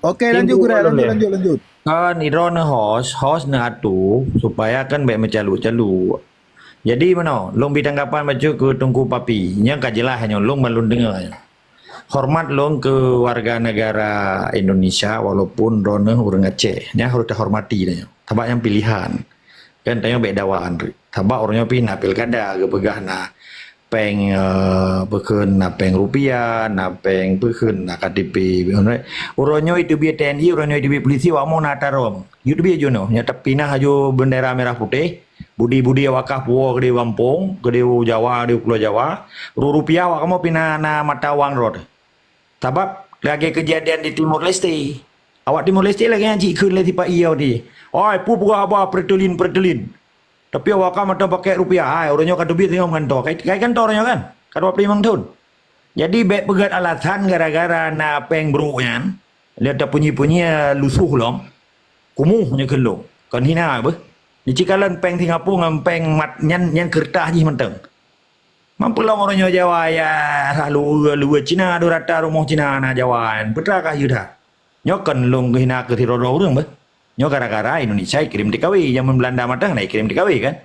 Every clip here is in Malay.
Oke, lanjut Timbul Gura, balon lanjut deh. lanjut lanjut. Kan irona host na atu supaya kan baik mencalu-calu. Jadi mana? Long bitanggapan baju ke tungku papi. Yang kajelah hanya long malun dengar. Hormat long ke warga negara Indonesia walaupun rona orang Aceh. Nya harus terhormati nya. Tabak yang pilihan. Kan tanya baik dawaan. Tabak orangnya pina pilkada ke pegah na peng peken na peng rupiah na peng peken na KTP uronyo itu biar TNI uronyo itu biar polisi wa mau natarom itu biar jono nyata pinah ajo bendera merah putih budi-budi wakah puo gede Lampung gede Jawa gede Pulau Jawa rupiah wa kamu pinah na mata wang rod sebab lagi kejadian di Timur Leste awak Timur Leste lagi ngaji kun lagi pak iya di oi pu apa pretulin tapi awak mata pakai rupiah, orangnya kan duit tengok kantor, kayak kantor orangnya kan, kan apa memang tahun. Jadi baik pegat alasan gara-gara na peng beruknya, lihat dah punyi-punyi lusuh long, kumuhnya kelong, kan hina apa? Di cikalan peng Singapura ngam peng mat nyan kertas ni menteng. Mampu long orangnya Jawa ya, lalu Cina do rata rumah Cina na Jawaan, betrakah yuda? Nyokan long hina ke tirodo orang bah. Nyo gara-gara Indonesia kirim TKW, zaman Belanda matang naik kirim TKW kan.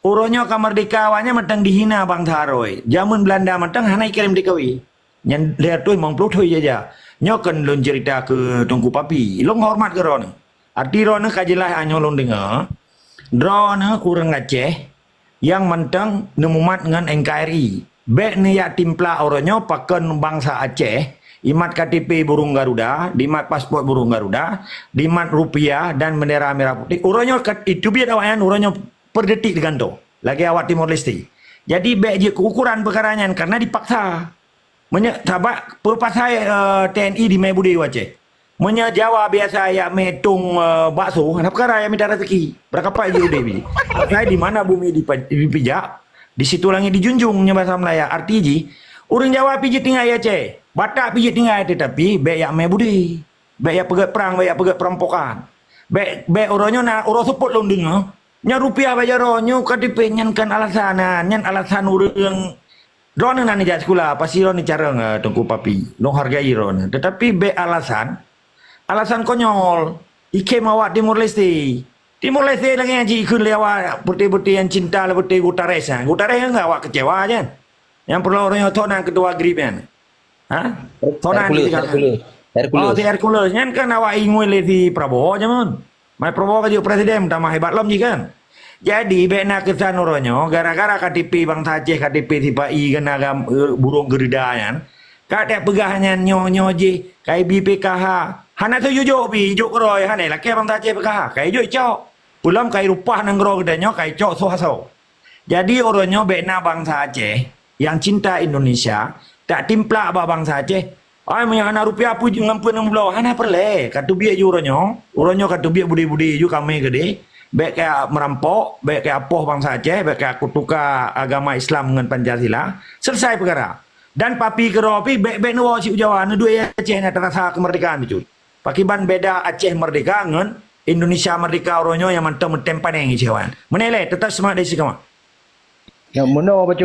Uronyo kamerdekawannya matang dihina Bang Tharoy. Zaman Belanda matang naik kirim TKW. Yang lihat tuh emang peluk aja. Nyo kan lon cerita ke Tungku Papi. Long hormat ke Ron. Arti Ron kajilah anyo lon dengar. Ron kurang Aceh yang mentang nemumat dengan NKRI. Bek ni ya timpla oronyo pakan bangsa Aceh. Imat KTP burung Garuda, dimat paspor burung Garuda, dimat rupiah dan bendera merah putih. Uronyo itu biar awayan uronyo per detik digantung. Lagi awak Timor Leste. Jadi baik je keukuran perkaranya karena dipaksa. Tabak perpasai TNI di Maibudi Aceh. Jawa biasa ya metung bakso, anak perkara yang minta rezeki. Berapa je udah bi. Saya di mana bumi dipijak, di situ langit dijunjung bahasa Melayu. Artinya orang Jawa pijit tinggal Aceh. Batak pijit tinggal tetapi baik yang Maibudi. Baik yang pegat perang, baik yang pegat perampokan. Baik orangnya nak orang support long dengar. Nya rupiah bajar ronyo KTP nyan kan alasanan, nyan alasan orang ron nan ni jak sekolah, pasti ron ni cara Tungku Papi. Long hargai ron. Tetapi baik alasan konyol. Ike mawak Timur Leste. Timur Leste lagi ngaji ikut lewat putih-putih yang cinta lah putih Gutares. Gutares enggak awak kecewa aja. Yang perlu orangnya tonan kedua grip kan. Hah? Tonan Hercules. Oh, si Hercules. Nyan kan awak ingin lesi Prabowo aja mon. Mai Prabowo kan juga presiden, tambah hebat lom kan. Jadi bena kesan orangnya gara-gara KTP bangsa Aceh, KTP tiba i kan agam burung gerida kan. Kadek pegahnya nyo je kai BPKH. Hana tu jujuk bi juk roy hane lah ke bangsa Aceh PKH. Kai juk cok. Pulam kai rupah nang gro gedanya kai cok so. Jadi orangnya bena bangsa Aceh yang cinta Indonesia tak timpla ba bangsa Aceh. Ai punya anak rupiah pu ngampun nang belau hana perle katu biak ju uronyo katu biak budi-budi ju kami gede baik kayak merampok baik kayak apoh bangsa Aceh baik kayak kutuka agama Islam dengan Pancasila selesai perkara dan papi keropi baik nuwa si Jawa nu dua Aceh na terasa kemerdekaan bicut pakiban beda Aceh merdeka dengan Indonesia merdeka uronyo yang mantap tempan yang ijewan menele tetap semangat dari sikama Yang mana baca